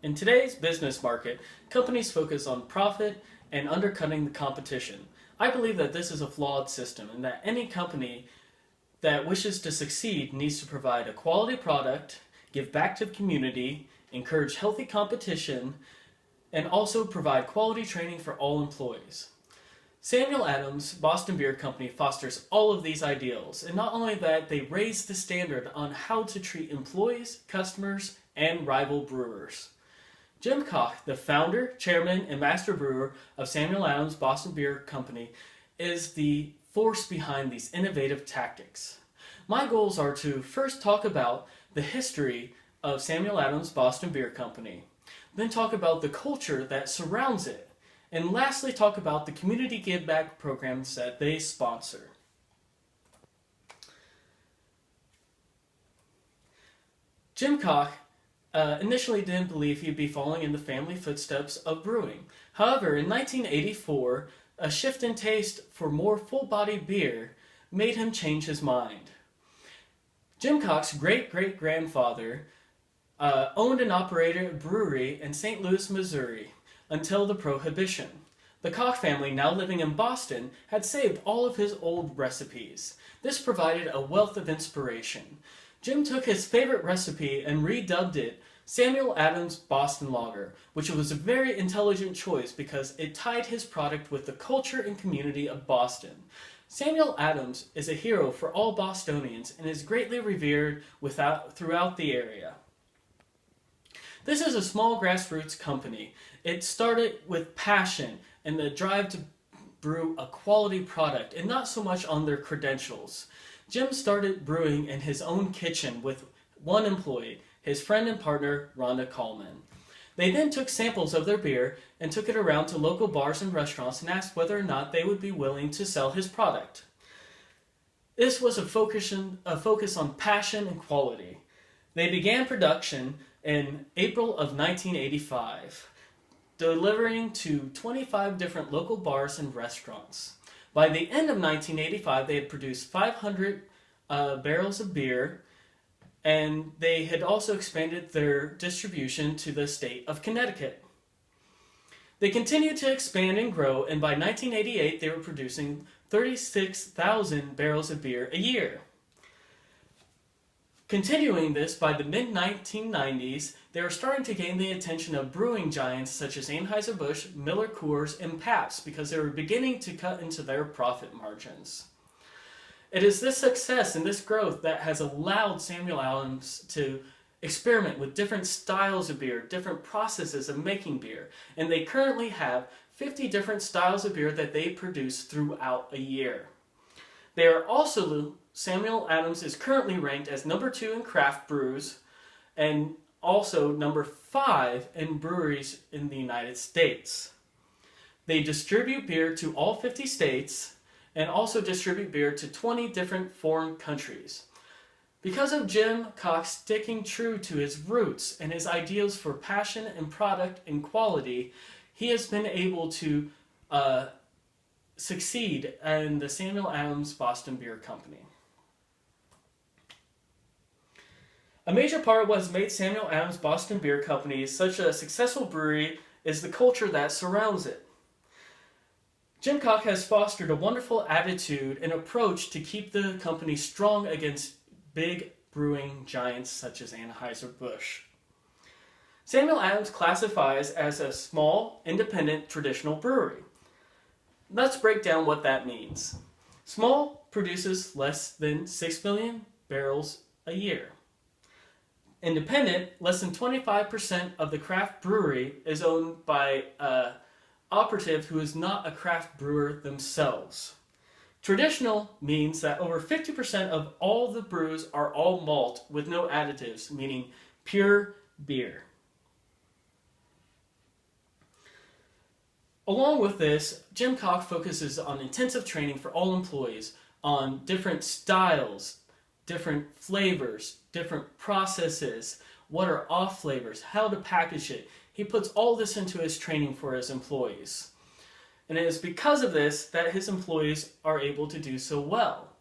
In today's business market, companies focus on profit and undercutting the competition. I believe that this is a flawed system and that any company that wishes to succeed needs to provide a quality product, give back to the community, encourage healthy competition, and also provide quality training for all employees. Samuel Adams Boston Beer Company fosters all of these ideals, and not only that, they raise the standard on how to treat employees, customers, and rival brewers. Jim Koch, the founder, chairman, and master brewer of Samuel Adams Boston Beer Company, is the force behind these innovative tactics. My goals are to first talk about the history of Samuel Adams Boston Beer Company, then talk about the culture that surrounds it, and lastly talk about the community give back programs that they sponsor. Jim Koch initially didn't believe he'd be following in the family footsteps of brewing. However, in 1984, a shift in taste for more full-bodied beer made him change his mind. Jim Koch's great-great-grandfather owned and operated a brewery in St. Louis, Missouri, until the Prohibition. The Koch family, now living in Boston, had saved all of his old recipes. This provided a wealth of inspiration. Jim took his favorite recipe and redubbed it Samuel Adams Boston Lager, which was a very intelligent choice because it tied his product with the culture and community of Boston. Samuel Adams is a hero for all Bostonians and is greatly revered throughout the area. This is a small grassroots company. It started with passion and the drive to brew a quality product and not so much on their credentials. Jim started brewing in his own kitchen with one employee, his friend and partner, Rhonda Coleman. They then took samples of their beer and took it around to local bars and restaurants and asked whether or not they would be willing to sell his product. This was a focus on passion and quality. They began production in April of 1985, delivering to 25 different local bars and restaurants. By the end of 1985, they had produced 500 barrels of beer, and they had also expanded their distribution to the state of Connecticut. They continued to expand and grow, and by 1988, they were producing 36,000 barrels of beer a year. Continuing this, by the mid-1990s, they were starting to gain the attention of brewing giants such as Anheuser-Busch, Miller Coors, and Pabst because they were beginning to cut into their profit margins. It is this success and this growth that has allowed Samuel Adams to experiment with different styles of beer, different processes of making beer, and they currently have 50 different styles of beer that they produce throughout a year. They are also Samuel Adams is currently ranked as number 2 in craft brews and also number 5 in breweries in the United States. They distribute beer to all 50 states and also distribute beer to 20 different foreign countries. Because of Jim Koch sticking true to his roots and his ideals for passion and product and quality, he has been able to succeed in the Samuel Adams Boston Beer Company. A major part of what has made Samuel Adams Boston Beer Company such a successful brewery is the culture that surrounds it. Jim Koch has fostered a wonderful attitude and approach to keep the company strong against big brewing giants such as Anheuser-Busch. Samuel Adams classifies as a small, independent, traditional brewery. Let's break down what that means. Small produces less than 6 million barrels a year. Independent, less than 25% of the craft brewery is owned by an operative who is not a craft brewer themselves. Traditional means that over 50% of all the brews are all malt with no additives, meaning pure beer. Along with this, Jim Koch focuses on intensive training for all employees on different styles, different flavors, different processes, what are off flavors, how to package it. He puts all this into his training for his employees. And it is because of this that his employees are able to do so well.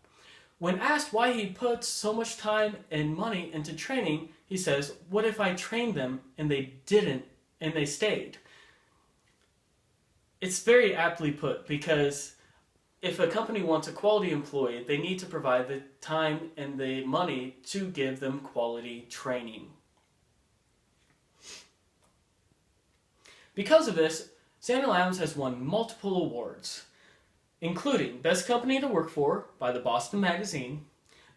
When asked why he puts so much time and money into training, he says, "What if I trained them and they didn't and they stayed. It's very aptly put because if a company wants a quality employee, they need to provide the time and the money to give them quality training. Because of this, Samuel Adams has won multiple awards, including Best Company to Work For by the Boston Magazine,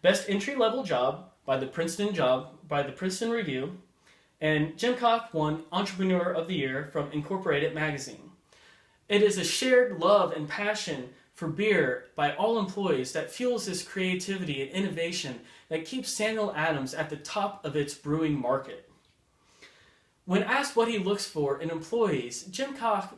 Best Entry-Level Job by the Princeton Review, and Jim Koch won Entrepreneur of the Year from Incorporated Magazine. It is a shared love and passion for beer by all employees that fuels this creativity and innovation that keeps Samuel Adams at the top of its brewing market. When asked what he looks for in employees, Jim Koch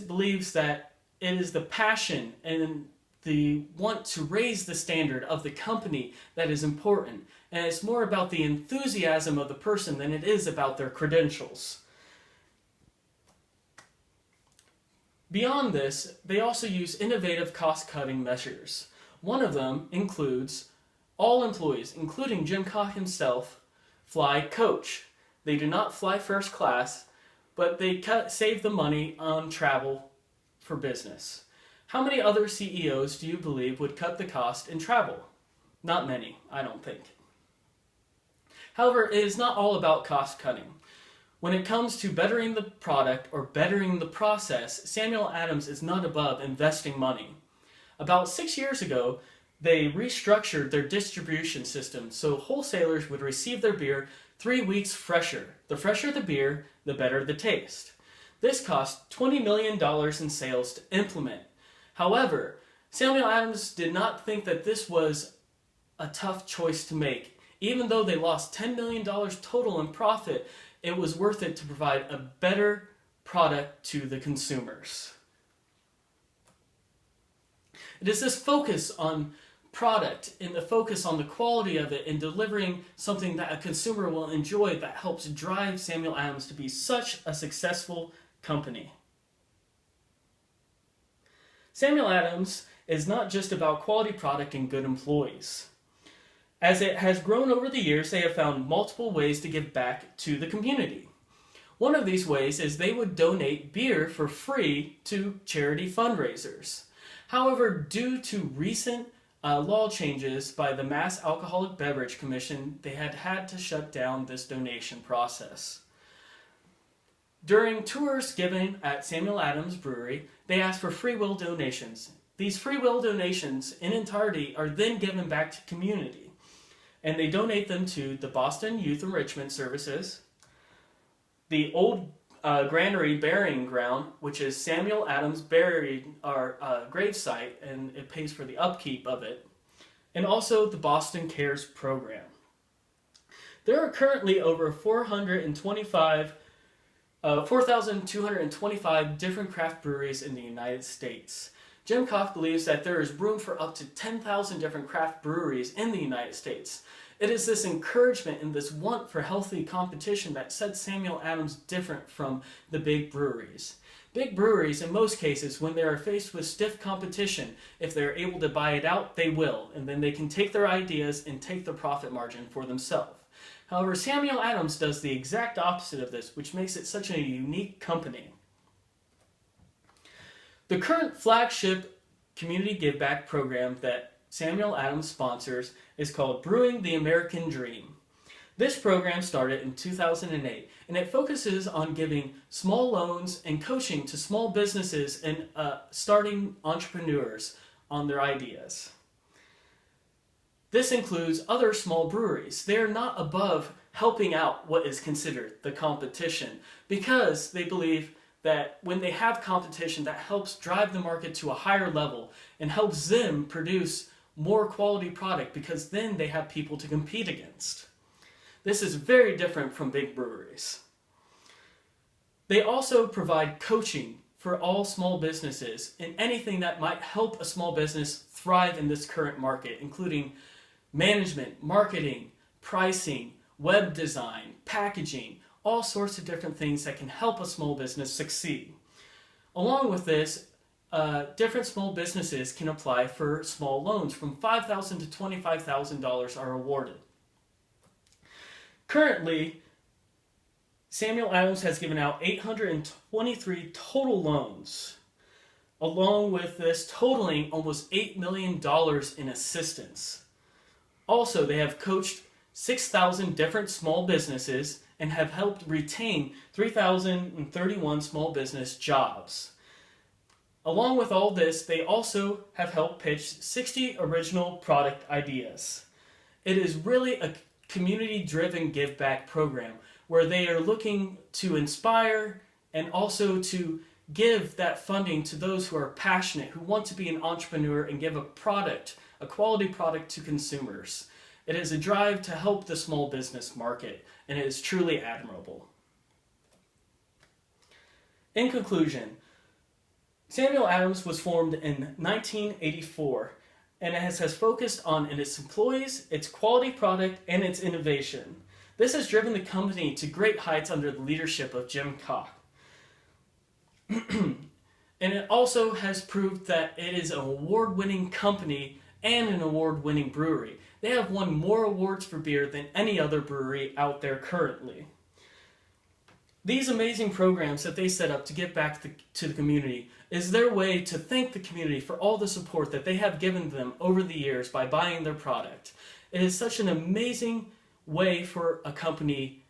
believes that it is the passion and the want to raise the standard of the company that is important, and it's more about the enthusiasm of the person than it is about their credentials. Beyond this, they also use innovative cost-cutting measures. One of them includes all employees, including Jim Koch himself, fly coach. They do not fly first class, but they save the money on travel for business. How many other CEOs do you believe would cut the cost in travel? Not many, I don't think. However, it is not all about cost cutting. When it comes to bettering the product or bettering the process, Samuel Adams is not above investing money. About 6 years ago, they restructured their distribution system so wholesalers would receive their beer 3 weeks fresher. The fresher the beer, the better the taste. This cost $20 million in sales to implement. However, Samuel Adams did not think that this was a tough choice to make. Even though they lost $10 million total in profit, it was worth it to provide a better product to the consumers. It is this focus on product and the focus on the quality of it and delivering something that a consumer will enjoy that helps drive Samuel Adams to be such a successful company. Samuel Adams is not just about quality product and good employees. As it has grown over the years, they have found multiple ways to give back to the community. One of these ways is they would donate beer for free to charity fundraisers. However, due to recent law changes by the Mass Alcoholic Beverage Commission, they had to shut down this donation process. During tours given at Samuel Adams Brewery, they asked for free will donations. These free will donations in entirety are then given back to community. And they donate them to the Boston Youth Enrichment Services, the Old Granary Burying Ground, which is Samuel Adams' grave site, and it pays for the upkeep of it, and also the Boston Cares program. There are currently over 4,225 different craft breweries in the United States. Jim Koch believes that there is room for up to 10,000 different craft breweries in the United States. It is this encouragement and this want for healthy competition that sets Samuel Adams different from the big breweries. Big breweries, in most cases, when they are faced with stiff competition, if they're able to buy it out, they will, and then they can take their ideas and take the profit margin for themselves. However, Samuel Adams does the exact opposite of this, which makes it such a unique company. The current flagship community give-back program that Samuel Adams sponsors is called Brewing the American Dream. This program started in 2008, and it focuses on giving small loans and coaching to small businesses and starting entrepreneurs on their ideas. This includes other small breweries. They are not above helping out what is considered the competition because they believe that when they have competition, that helps drive the market to a higher level and helps them produce more quality product because then they have people to compete against. This is very different from big breweries. They also provide coaching for all small businesses and anything that might help a small business thrive in this current market, including management, marketing, pricing, web design, packaging, all sorts of different things that can help a small business succeed. Along with this, different small businesses can apply for small loans from $5,000 to $25,000 are awarded. Currently, Samuel Adams has given out 823 total loans, along with this totaling almost $8 million in assistance. Also, they have coached 6,000 different small businesses and have helped retain 3,031 small business jobs. Along with all this, they also have helped pitch 60 original product ideas. It is really a community-driven give-back program where they are looking to inspire and also to give that funding to those who are passionate, who want to be an entrepreneur and give a product, a quality product to consumers. It is a drive to help the small business market, and it is truly admirable. In conclusion, Samuel Adams was formed in 1984, and it has focused on its employees, its quality product, and its innovation. This has driven the company to great heights under the leadership of Jim Koch. And it also has proved that it is an award-winning company and an award-winning brewery. They have won more awards for beer than any other brewery out there currently. These amazing programs that they set up to give back to the community is their way to thank the community for all the support that they have given them over the years by buying their product. It is such an amazing way for a company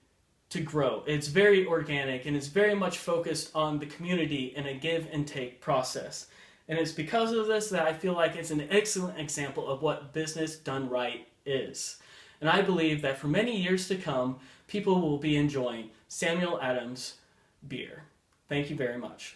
to grow. It's very organic and it's very much focused on the community in a give and take process. And it's because of this that I feel like it's an excellent example of what business done right is. And I believe that for many years to come, people will be enjoying Samuel Adams beer. Thank you very much.